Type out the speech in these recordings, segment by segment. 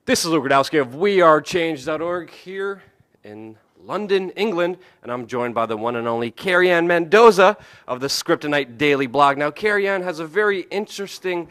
This is Rudkowski of WeAreChange.org here in London, England, and I'm joined by the one and only Kerry-Anne Mendoza of the Scriptonite Daily blog. Now, Kerry-Anne has a very interesting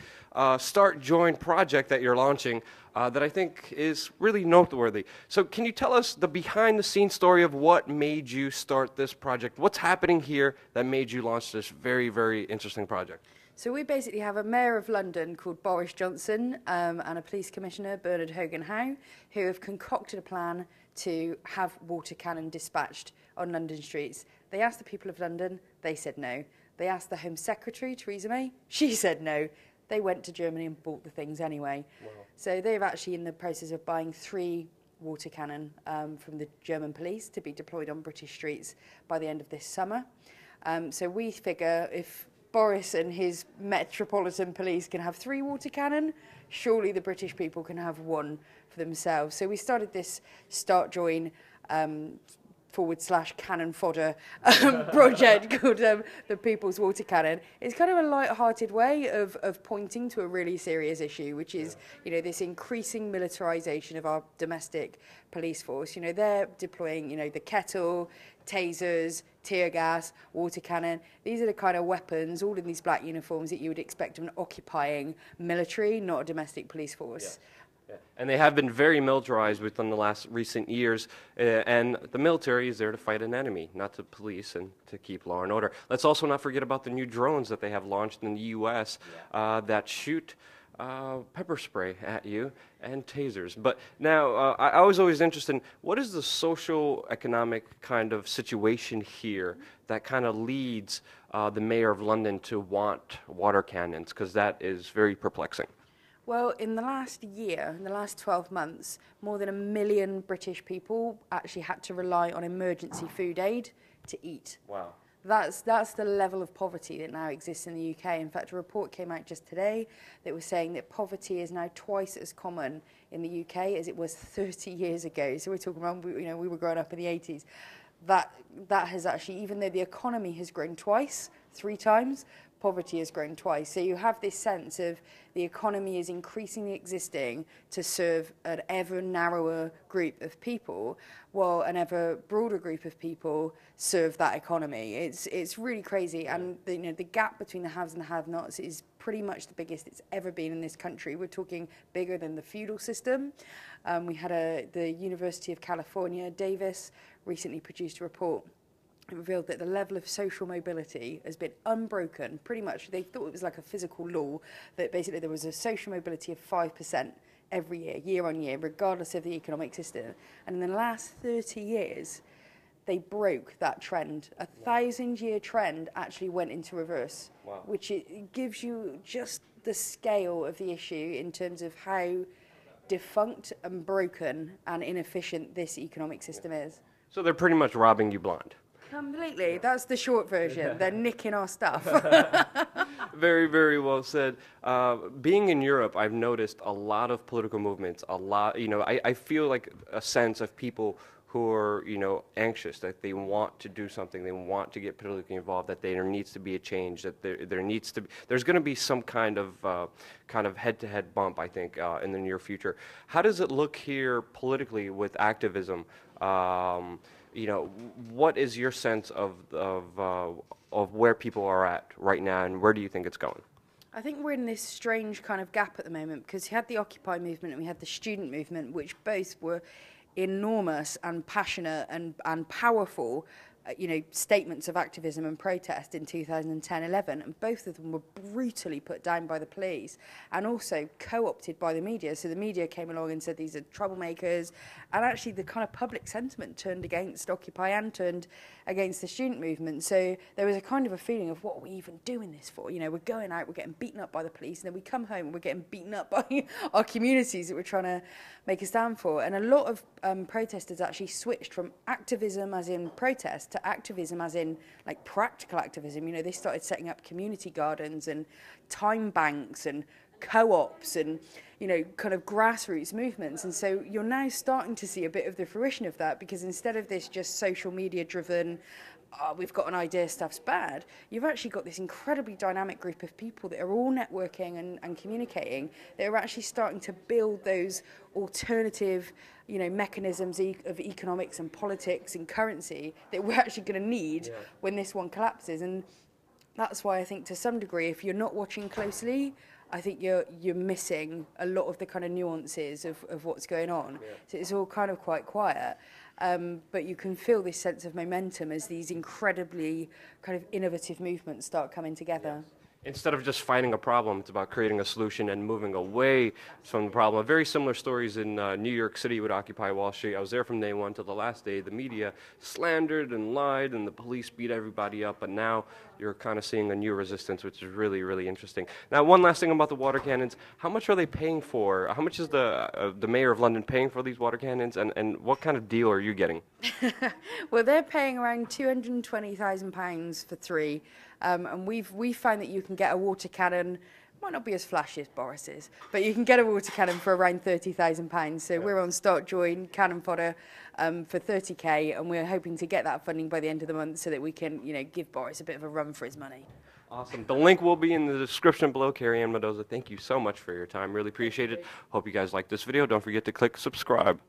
start-join project that you're launching that I think is really noteworthy. So can you tell us the behind-the-scenes story of what made you start this project? What's happening here that made you launch this very, very interesting project? So we basically have a mayor of London called Boris Johnson and a police commissioner, Bernard Hogan-Howe, who have concocted a plan to have water cannon dispatched on London streets. They asked the people of London, they said no. They asked the Home Secretary, Theresa May, she said no. They went to Germany and bought the things anyway. Wow. So they're actually in the process of buying 3 water cannon from the German police to be deployed on British streets by the end of this summer. So we figure if Boris and his metropolitan police can have 3 water cannon, surely the British people can have 1 for themselves. So we started this Start Join /cannon fodder project called the People's Water Cannon. It's kind of a light-hearted way of pointing to a really serious issue, which is, you know, this increasing militarization of our domestic police force. You know, they're deploying, you know, the kettle, tasers, tear gas, water cannon. These are the kind of weapons, all in these black uniforms, that you would expect of an occupying military, not a domestic police force. Yeah. Yeah. And they have been very militarized within the last recent years, and the military is there to fight an enemy, not to police and to keep law and order. Let's also not forget about the new drones that they have launched in the U.S. That shoot pepper spray at you and tasers. But now, I was always interested in what is the social economic kind of situation here that kind of leads the mayor of London to want water cannons, because that is very perplexing. Well, in the last year, in the last 12 months, more than 1 million British people actually had to rely on emergency food aid to eat. Wow. That's the level of poverty that now exists in the UK. In fact, a report came out just today that was saying that poverty is now twice as common in the UK as it was 30 years ago. So we're talking about, you know, we were growing up in the 80s. That has actually, even though the economy has grown twice, 3 times, poverty has grown twice. So you have this sense of the economy is increasingly existing to serve an ever narrower group of people, while an ever broader group of people serve that economy. It's really crazy, and the gap between the haves and the have-nots is pretty much the biggest it's ever been in this country. We're talking bigger than the feudal system. We had the University of California, Davis, recently produced a report. It revealed that the level of social mobility has been unbroken. Pretty much, they thought it was like a physical law, that basically there was a social mobility of 5% every year, year on year, regardless of the economic system. And in the last 30 years, they broke that trend. A 1,000-year trend actually went into reverse. Wow. Which it gives you just the scale of the issue in terms of how defunct and broken and inefficient this economic system is. So they're pretty much robbing you blind. Completely. That's the short version. They're nicking our stuff. Very, very well said. Being in Europe, I've noticed a lot of political movements, I feel like a sense of people who are, anxious, that they want to do something, they want to get politically involved, that there needs to be a change, that there's going to be some kind of head-to-head bump, I think, in the near future. How does it look here politically with activism? What is your sense of where people are at right now, and where do you think it's going? I think we're in this strange kind of gap at the moment, because you had the Occupy movement and we had the student movement, which both were enormous and passionate and powerful, statements of activism and protest in 2010-11, and both of them were brutally put down by the police and also co-opted by the media. So the media came along and said these are troublemakers, and actually the kind of public sentiment turned against Occupy and turned against the student movement. So there was a kind of a feeling of, what are we even doing this for? We're going out, we're getting beaten up by the police, and then we come home and we're getting beaten up by our communities that we're trying to make a stand for. And a lot of protesters actually switched from activism as in protest to activism as in like practical activism. They started setting up community gardens and time banks and co-ops and kind of grassroots movements. And so you're now starting to see a bit of the fruition of that, because instead of this just social media driven oh, we've got an idea, stuff's bad. You've actually got this incredibly dynamic group of people that are all networking and communicating, that are actually starting to build those alternative, mechanisms of economics and politics and currency that we're actually going to need when this one collapses. And that's why I think, to some degree, if you're not watching closely, I think you're missing a lot of the kind of nuances of what's going on. Yeah. So it's all kind of quite quiet. But you can feel this sense of momentum as these incredibly kind of innovative movements start coming together. Yes. Instead of just fighting a problem, it's about creating a solution and moving away from the problem. Very similar stories in New York City with Occupy Wall Street. I was there from day one to the last day. The media slandered and lied, and the police beat everybody up. But now you're kind of seeing a new resistance, which is really, really interesting. Now, one last thing about the water cannons. How much are they paying for? How much is the mayor of London paying for these water cannons? And what kind of deal are you getting? Well, they're paying around £220,000 for 3. And we found that you can get a water cannon, might not be as flashy as Boris's, but you can get a water cannon for around £30,000. So we're on Start Join Cannon Fodder for 30k, and we're hoping to get that funding by the end of the month so that we can, give Boris a bit of a run for his money. Awesome. The link will be in the description below. Kerry-Anne Mendoza, thank you so much for your time. Really appreciate it. Hope you guys liked this video. Don't forget to click subscribe.